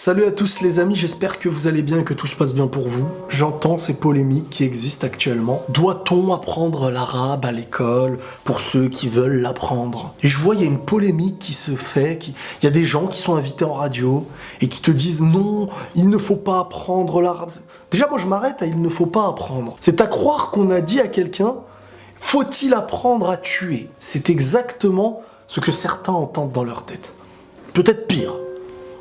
Salut à tous les amis, j'espère que vous allez bien et que tout se passe bien pour vous. J'entends ces polémiques qui existent actuellement. Doit-on apprendre l'arabe à l'école pour ceux qui veulent l'apprendre? Et je vois, il y a une polémique qui se fait, il y a des gens qui sont invités en radio et qui te disent non, il ne faut pas apprendre l'arabe. Déjà moi je m'arrête à il ne faut pas apprendre. C'est à croire qu'on a dit à quelqu'un, faut-il apprendre à tuer? C'est exactement ce que certains entendent dans leur tête. Peut-être pire.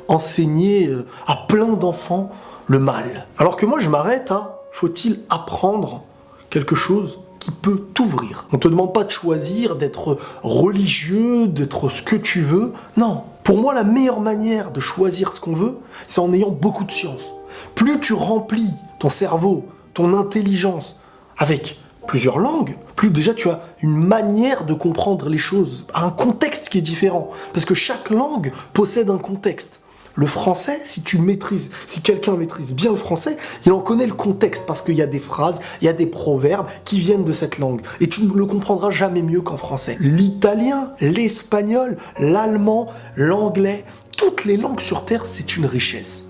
Enseigner à plein d'enfants le mal. Alors que moi je m'arrête à faut-il apprendre quelque chose qui peut t'ouvrir. On te demande pas de choisir, d'être religieux, d'être ce que tu veux. Non. Pour moi la meilleure manière de choisir ce qu'on veut, c'est en ayant beaucoup de science. Plus tu remplis ton cerveau, ton intelligence avec plusieurs langues, plus déjà tu as une manière de comprendre les choses, un contexte qui est différent. Parce que chaque langue possède un contexte. Le français, si quelqu'un maîtrise bien le français, il en connaît le contexte parce qu'il y a des phrases, il y a des proverbes qui viennent de cette langue. Et tu ne le comprendras jamais mieux qu'en français. L'italien, l'espagnol, l'allemand, l'anglais, toutes les langues sur Terre, c'est une richesse.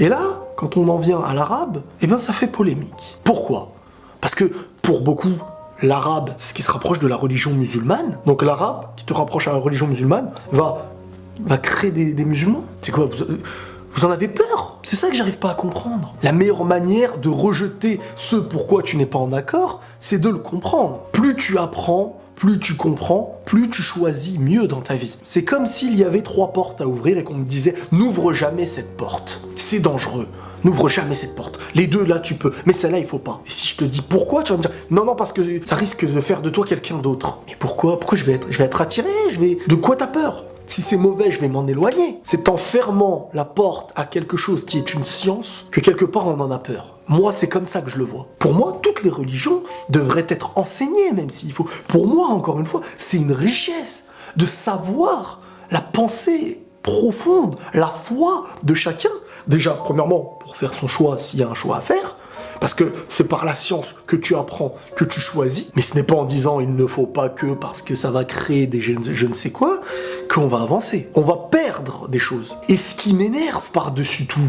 Et là, quand on en vient à l'arabe, eh ben ça fait polémique. Pourquoi? Parce que pour beaucoup, l'arabe, c'est ce qui se rapproche de la religion musulmane. Donc l'arabe, qui te rapproche à la religion musulmane, va créer des musulmans. C'est quoi, vous en avez peur? C'est ça que j'arrive pas à comprendre. La meilleure manière de rejeter ce pourquoi tu n'es pas en accord, c'est de le comprendre. Plus tu apprends, plus tu comprends, plus tu choisis mieux dans ta vie. C'est comme s'il y avait 3 portes à ouvrir et qu'on me disait « N'ouvre jamais cette porte, c'est dangereux. N'ouvre jamais cette porte. Les deux là tu peux, mais celle-là il faut pas. » Et si je te dis pourquoi, tu vas me dire « Non, parce que ça risque de faire de toi quelqu'un d'autre. » Mais pourquoi je vais être attiré? De quoi t'as peur? Si c'est mauvais, je vais m'en éloigner. C'est en fermant la porte à quelque chose qui est une science que quelque part on en a peur. Moi, c'est comme ça que je le vois. Pour moi, toutes les religions devraient être enseignées, même s'il faut. Pour moi, encore une fois, c'est une richesse de savoir la pensée profonde, la foi de chacun. Déjà, premièrement, pour faire son choix, s'il y a un choix à faire. Parce que c'est par la science que tu apprends, que tu choisis. Mais ce n'est pas en disant il ne faut pas que, parce que ça va créer des je ne sais quoi, qu'on va avancer. On va perdre des choses. Et ce qui m'énerve par-dessus tout,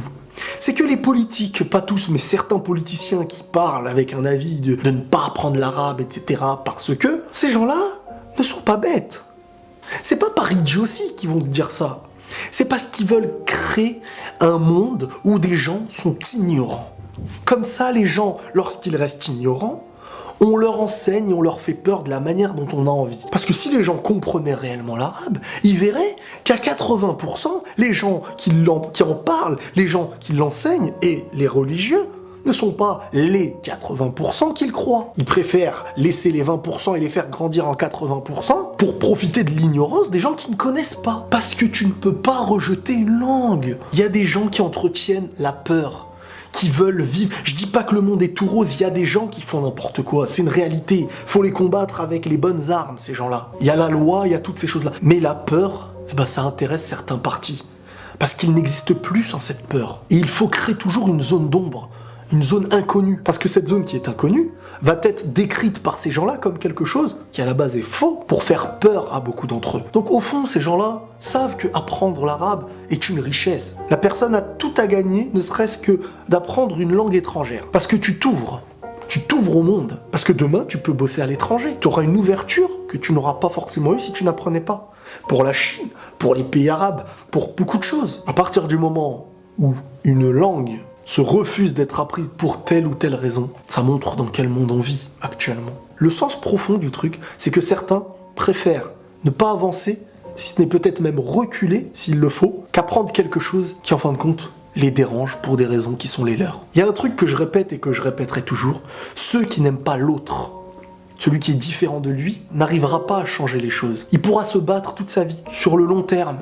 c'est que les politiques, pas tous, mais certains politiciens qui parlent avec un avis de ne pas apprendre l'arabe, etc., parce que ces gens-là ne sont pas bêtes. C'est pas par idiotie qu'ils vont te dire ça. C'est parce qu'ils veulent créer un monde où des gens sont ignorants. Comme ça, les gens, lorsqu'ils restent ignorants, on leur enseigne et on leur fait peur de la manière dont on a envie. Parce que si les gens comprenaient réellement l'arabe, ils verraient qu'à 80%, les gens qui en parlent, les gens qui l'enseignent et les religieux ne sont pas les 80% qu'ils croient. Ils préfèrent laisser les 20% et les faire grandir en 80% pour profiter de l'ignorance des gens qui ne connaissent pas. Parce que tu ne peux pas rejeter une langue. Il y a des gens qui entretiennent la peur, qui veulent vivre. Je dis pas que le monde est tout rose, il y a des gens qui font n'importe quoi, c'est une réalité. Faut les combattre avec les bonnes armes, ces gens-là. Il y a la loi, il y a toutes ces choses-là. Mais la peur, ça intéresse certains partis. Parce qu'il n'existe plus sans cette peur. Et il faut créer toujours une zone d'ombre, une zone inconnue. Parce que cette zone qui est inconnue va être décrite par ces gens-là comme quelque chose qui à la base est faux pour faire peur à beaucoup d'entre eux. Donc au fond, ces gens-là savent que apprendre l'arabe est une richesse. La personne a tout à gagner, ne serait-ce que d'apprendre une langue étrangère. Parce que tu t'ouvres au monde. Parce que demain, tu peux bosser à l'étranger. Tu auras une ouverture que tu n'auras pas forcément eue si tu n'apprenais pas. Pour la Chine, pour les pays arabes, pour beaucoup de choses. À partir du moment où une langue se refuse d'être apprise pour telle ou telle raison, ça montre dans quel monde on vit actuellement. Le sens profond du truc, c'est que certains préfèrent ne pas avancer, si ce n'est peut-être même reculer, s'il le faut, qu'apprendre quelque chose qui, en fin de compte, les dérange pour des raisons qui sont les leurs. Il y a un truc que je répète et que je répéterai toujours, ceux qui n'aiment pas l'autre, celui qui est différent de lui, n'arrivera pas à changer les choses. Il pourra se battre toute sa vie, sur le long terme,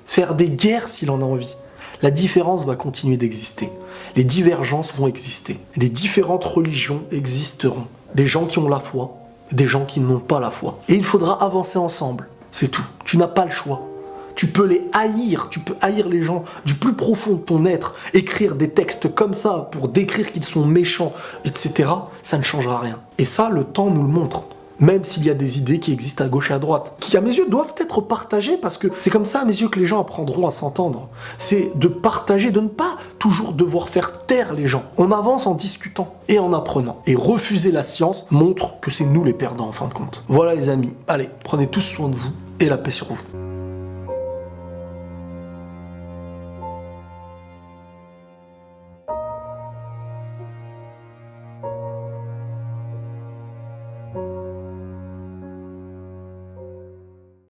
faire des guerres s'il en a envie. La différence va continuer d'exister. Les divergences vont exister. Les différentes religions existeront. Des gens qui ont la foi, des gens qui n'ont pas la foi. Et il faudra avancer ensemble. C'est tout. Tu n'as pas le choix. Tu peux les haïr, tu peux haïr les gens du plus profond de ton être, écrire des textes comme ça pour décrire qu'ils sont méchants, etc. Ça ne changera rien. Et ça, le temps nous le montre. même s'il y a des idées qui existent à gauche et à droite, qui à mes yeux doivent être partagées, parce que c'est comme ça à mes yeux que les gens apprendront à s'entendre. C'est de partager, de ne pas toujours devoir faire taire les gens. On avance en discutant et en apprenant. Et refuser la science montre que c'est nous les perdants en fin de compte. Voilà les amis, allez, prenez tous soin de vous et la paix sur vous.